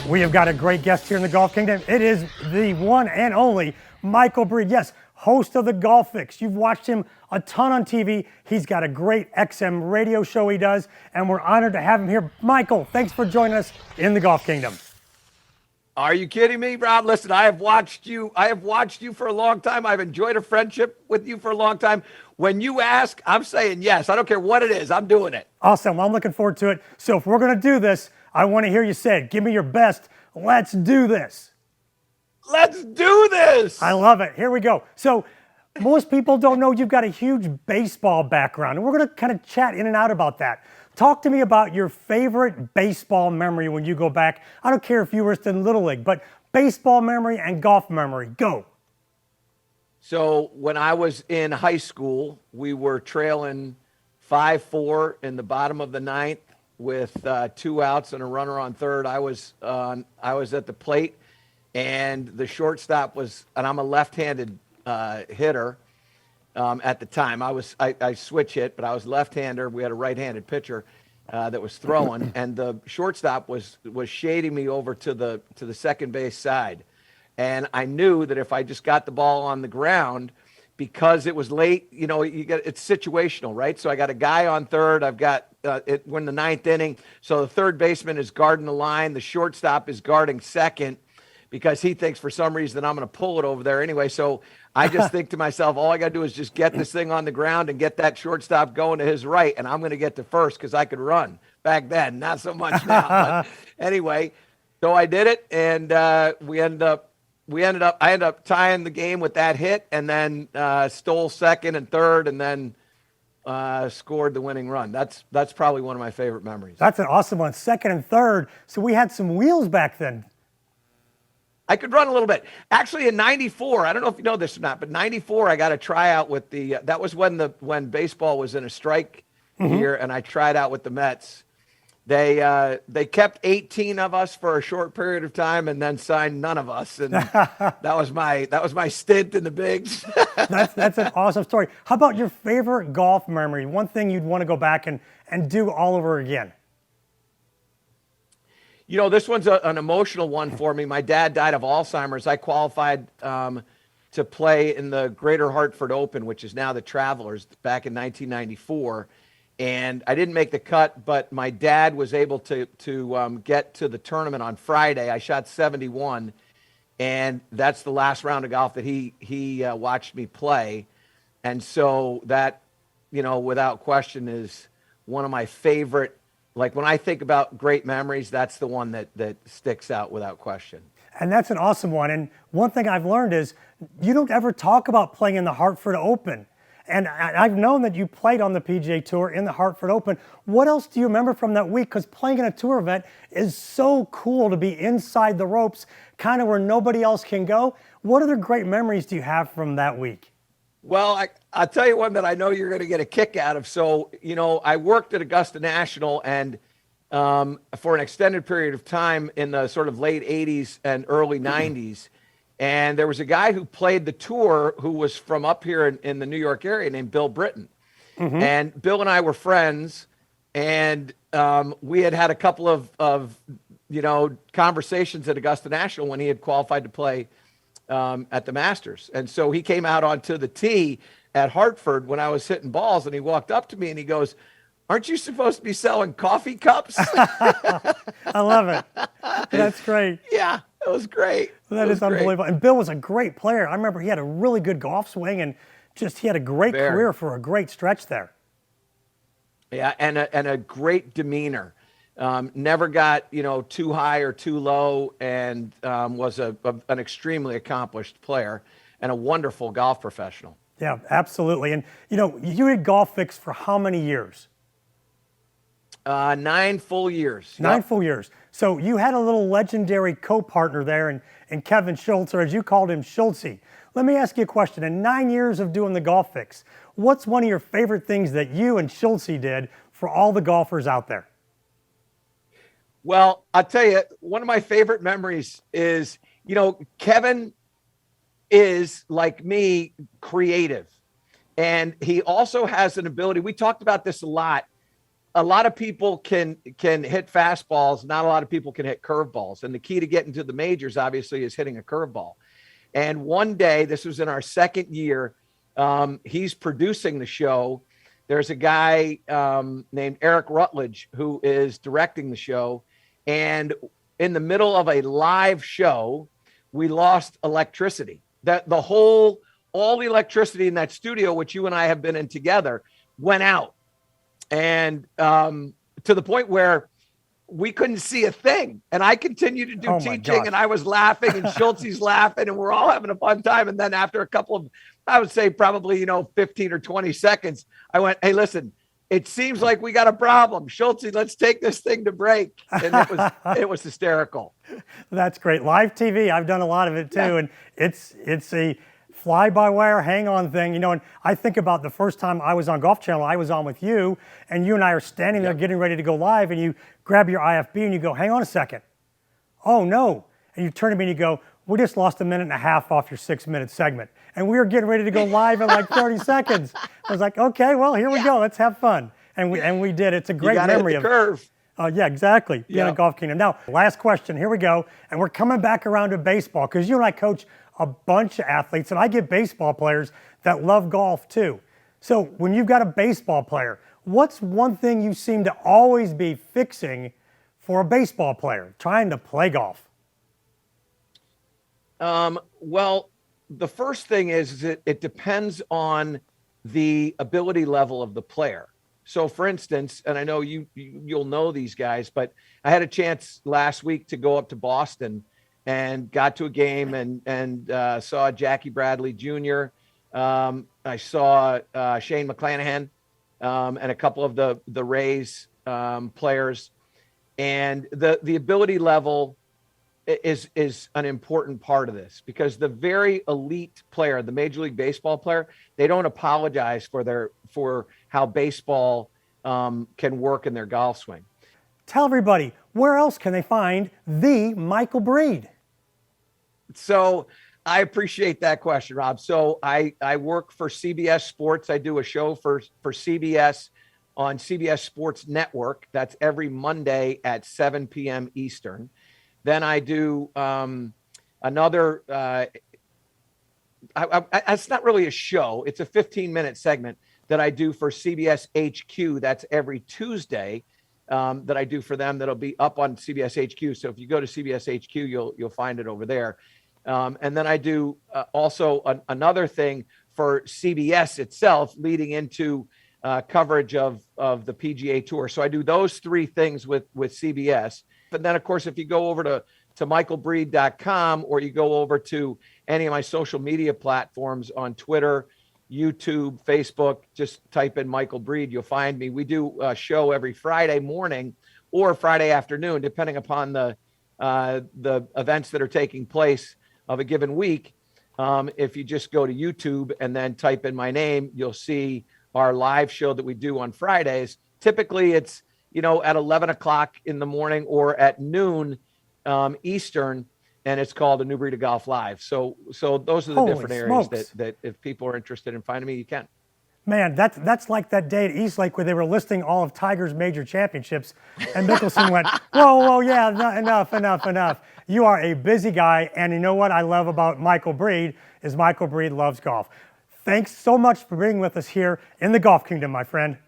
We have got a great guest here in the Golf Kingdom. It is the one and only Michael Breed. Yes, host of the Golf Fix. You've watched him a ton on TV. He's got a great XM radio show he does, and we're honored to have him here. Michael, thanks for joining us in the Golf Kingdom. Are you kidding me, Rob? Listen, I have watched you for a long time. I've enjoyed a friendship with you for a long time. When you ask, I'm saying yes. I don't care what it is. I'm doing it. Awesome. Well, I'm looking forward to it. So if we're going to do this, I want to hear you say it. Give me your best. Let's do this. Let's do this. I love it. Here we go. So most people don't know you've got a huge baseball background, and we're going to kind of chat in and out about that. Talk to me about your favorite baseball memory when you go back. I don't care if you were in Little League, but baseball memory and golf memory. Go. So when I was in high school, we were trailing 5-4 in the bottom of the ninth with 2 outs and a runner on third. I was at the plate, and the shortstop was, and I'm a left-handed hitter. At the time, I switch hit, but I was left-hander. We had a right-handed pitcher that was throwing, and the shortstop was shading me over to the second base side, and I knew that if I just got the ball on the ground, because it was late, it's situational, right? So I got a guy on third. I've got we're in the ninth inning, so the third baseman is guarding the line. The shortstop is guarding second, because he thinks for some reason I'm going to pull it over there anyway. So I just think to myself, all I got to do is just get this thing on the ground and get that shortstop going to his right, and I'm going to get to first because I could run back then. Not so much now. But anyway, so I did it, and I ended up tying the game with that hit, and then stole second and third, and then scored the winning run. That's probably one of my favorite memories. That's an awesome one. Second and third. So we had some wheels back then. I could run a little bit. Actually, in '94, I don't know if you know this or not, but '94, I got a tryout with the. That was when baseball was in a strike here, and I tried out with the Mets. They kept 18 of us for a short period of time, and then signed none of us, and that was my stint in the bigs. That's an awesome story. How about your favorite golf memory? One thing you'd want to go back and do all over again. This one's an emotional one for me. My dad died of Alzheimer's. I qualified to play in the Greater Hartford Open, which is now the Travelers, back in 1994. And I didn't make the cut, but my dad was able to get to the tournament on Friday. I shot 71, and that's the last round of golf that he watched me play. And so that, without question, is one of my favorite. Like, when I think about great memories, that's the one that sticks out without question. And that's an awesome one. And one thing I've learned is you don't ever talk about playing in the Hartford Open. And I've known that you played on the PGA Tour in the Hartford Open. What else do you remember from that week? Because playing in a tour event is so cool, to be inside the ropes, kind of where nobody else can go. What other great memories do you have from that week? Well, I'll tell you one that I know you're going to get a kick out of. So, I worked at Augusta National, and for an extended period of time in the sort of late 80s and early 90s. And there was a guy who played the tour who was from up here in the New York area named Bill Britton. And Bill and I were friends, and we had a couple of conversations at Augusta National when he had qualified to play at the Masters. And so he came out onto the tee at Hartford when I was hitting balls, and he walked up to me and he goes, "Aren't you supposed to be selling coffee cups?" I love it. That's great. Yeah, it was great. That is unbelievable. And Bill was a great player. I remember he had a really good golf swing, and he had a great career for a great stretch there. Yeah, and a great demeanor. Never got too high or too low, and was an extremely accomplished player and a wonderful golf professional. Yeah, absolutely. And you did Golf Fix for how many years? 9 full years. Nine full years. So you had a little legendary co-partner there, and Kevin Schultz, or as you called him, Schultzy. Let me ask you a question. In 9 years of doing the Golf Fix, what's one of your favorite things that you and Schultzy did for all the golfers out there? Well, I'll tell you, one of my favorite memories is, Kevin is, like me, creative. And he also has an ability. We talked about this a lot. a lot of people can hit fastballs. Not a lot of people can hit curveballs. And the key to getting to the majors, obviously, is hitting a curveball. And one day, this was in our second year, he's producing the show. There's a guy named Eric Rutledge who is directing the show. And in the middle of a live show, we lost electricity. All the electricity in that studio, which you and I have been in together, went out. And to the point where we couldn't see a thing. And I continued to do teaching, and I was laughing, and Schultze's laughing, and we're all having a fun time. And then after a couple of, I would say probably, 15 or 20 seconds, I went, hey, listen, it seems like we got a problem. Schultze, let's take this thing to break. And it was hysterical. That's great. Live TV, I've done a lot of it too. Yeah. And it's a fly-by-wire, hang-on thing, and I think about the first time I was on Golf Channel, I was on with you, and you and I are standing there getting ready to go live, and you grab your IFB and you go, hang on a second. Oh, no. And you turn to me and you go, we just lost a minute and a half off your 6-minute segment. And we were getting ready to go live in like 30 seconds. I was like, okay, well, here we go. Let's have fun. And we did. It's a great memory hit the curve. Yeah, exactly. Being a Golf Kingdom. Now, last question. Here we go. And we're coming back around to baseball because you and I coach a bunch of athletes, and I get baseball players that love golf too. So when you've got a baseball player, what's one thing you seem to always be fixing for a baseball player trying to play golf? Well, the first thing is that it depends on the ability level of the player. So for instance, and I know you'll know these guys, but I had a chance last week to go up to Boston and got to a game and saw Jackie Bradley Jr. I saw Shane McClanahan and a couple of the Rays players. And the ability level is an important part of this because the very elite player, the Major League Baseball player, they don't apologize for how baseball can work in their golf swing. Tell everybody, where else can they find the Michael Breed? So I appreciate that question, Rob. So I work for CBS Sports. I do a show for CBS on CBS Sports Network. That's every Monday at 7 p.m. Eastern. Then I do another, it's not really a show. It's a 15-minute segment that I do for CBS HQ. That's every Tuesday that I do for them. That'll be up on CBS HQ. So if you go to CBS HQ, you'll find it over there. And then I do also another thing for CBS itself, leading into coverage of the PGA Tour. So I do those three things with CBS. And then, of course, if you go over to michaelbreed.com or you go over to any of my social media platforms on Twitter, YouTube, Facebook, just type in Michael Breed, you'll find me. We do a show every Friday morning or Friday afternoon, depending upon the events that are taking place of a given week. If you just go to YouTube and then type in my name, you'll see our live show that we do on Fridays. Typically it's, at 11 o'clock in the morning or at noon Eastern, and it's called A New Breed of Golf Live. So those are the different areas that if people are interested in finding me, you can. Man, that's like that day at East Lake where they were listing all of Tiger's major championships, and Mickelson went, whoa, yeah, enough. You are a busy guy, and you know what I love about Michael Breed is Michael Breed loves golf. Thanks so much for being with us here in the Golf Kingdom, my friend.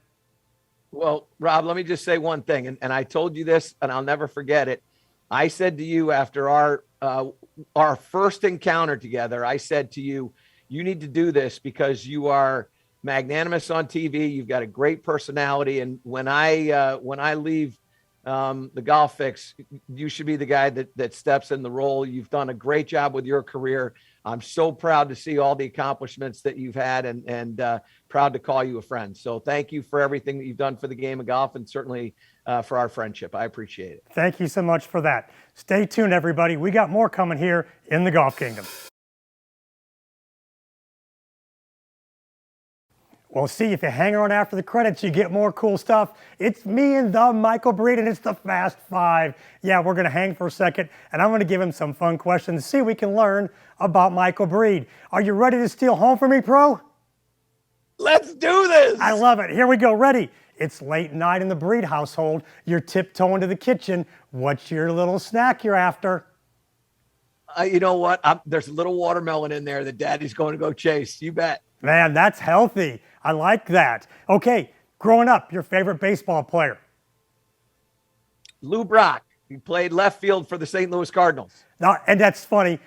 Well, Rob, let me just say one thing, and I told you this, and I'll never forget it. I said to you after our first encounter together, I said to you, you need to do this because you are magnanimous on TV. You've got a great personality, and when I leave the Golf Fix, you should be the guy that steps in the role. You've done a great job with your career. I'm so proud to see all the accomplishments that you've had and proud to call you a friend. So thank you for everything that you've done for the game of golf and certainly for our friendship. I appreciate it. Thank you so much for that. Stay tuned, everybody. We got more coming here in the Golf Kingdom. Well, see, if you hang around after the credits, you get more cool stuff. It's me and the Michael Breed, and it's the Fast Five. Yeah, we're going to hang for a second, and I'm going to give him some fun questions, see if we can learn about Michael Breed. Are you ready to steal home for me, Pro? Let's do this. I love it. Here we go. Ready? It's late night in the Breed household. You're tiptoeing to the kitchen. What's your little snack you're after? You know what? There's a little watermelon in there that Daddy's going to go chase. You bet. Man, that's healthy. I like that. Okay, growing up, your favorite baseball player? Lou Brock. He played left field for the St. Louis Cardinals. Now, and that's funny.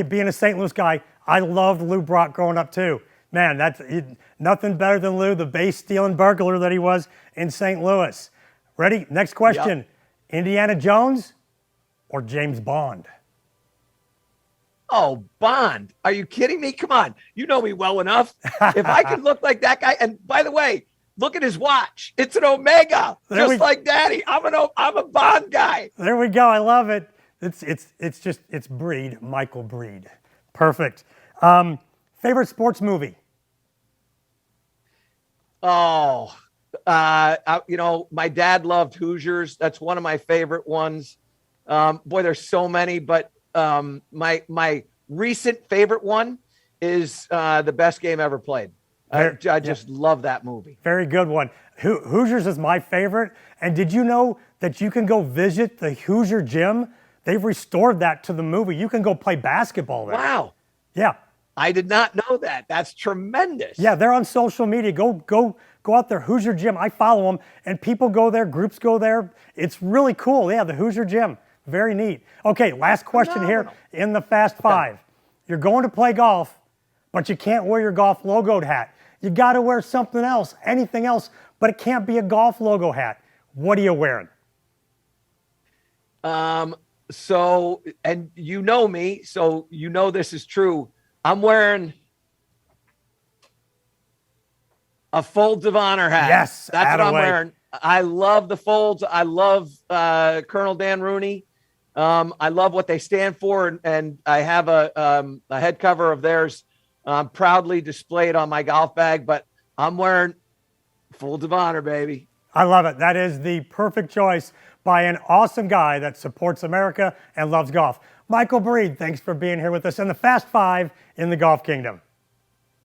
Being a St. Louis guy, I loved Lou Brock growing up too. Man, nothing better than Lou, the base stealing burglar that he was in St. Louis. Ready? Next question. Yep. Indiana Jones or James Bond? Oh, Bond. Are you kidding me? Come on. You know me well enough. If I could look like that guy, and by the way, look at his watch. It's an Omega, just like Daddy. I'm a Bond guy. There we go. I love it. It's Breed, Michael Breed. Perfect. Favorite sports movie? Oh, my dad loved Hoosiers. That's one of my favorite ones. Boy, there's so many, but my recent favorite one is The Best Game Ever Played. I just love that movie. Very good one. Hoosiers is my favorite. And did you know that you can go visit the Hoosier gym? They've restored that to the movie. You can go play basketball there. Wow. Yeah. I did not know that. That's tremendous. Yeah, they're on social media. Go out there, Hoosier Gym. I follow them, and people go there, groups go there. It's really cool. Yeah, the Hoosier Gym. Very neat. Okay, last question here in the Fast Five. You're going to play golf, but you can't wear your golf logoed hat. You got to wear something else, anything else, but it can't be a golf logo hat. What are you wearing? So, and you know me, so you know this is true. I'm wearing a Folds of Honor hat. Yes, that's what I'm wearing. I love the Folds. I love Colonel Dan Rooney. I love what they stand for, and I have a head cover of theirs proudly displayed on my golf bag. But I'm wearing Folds of Honor, baby. I love it. That is the perfect choice by an awesome guy that supports America and loves golf. Michael Breed, thanks for being here with us in the Fast Five in the Golf Kingdom.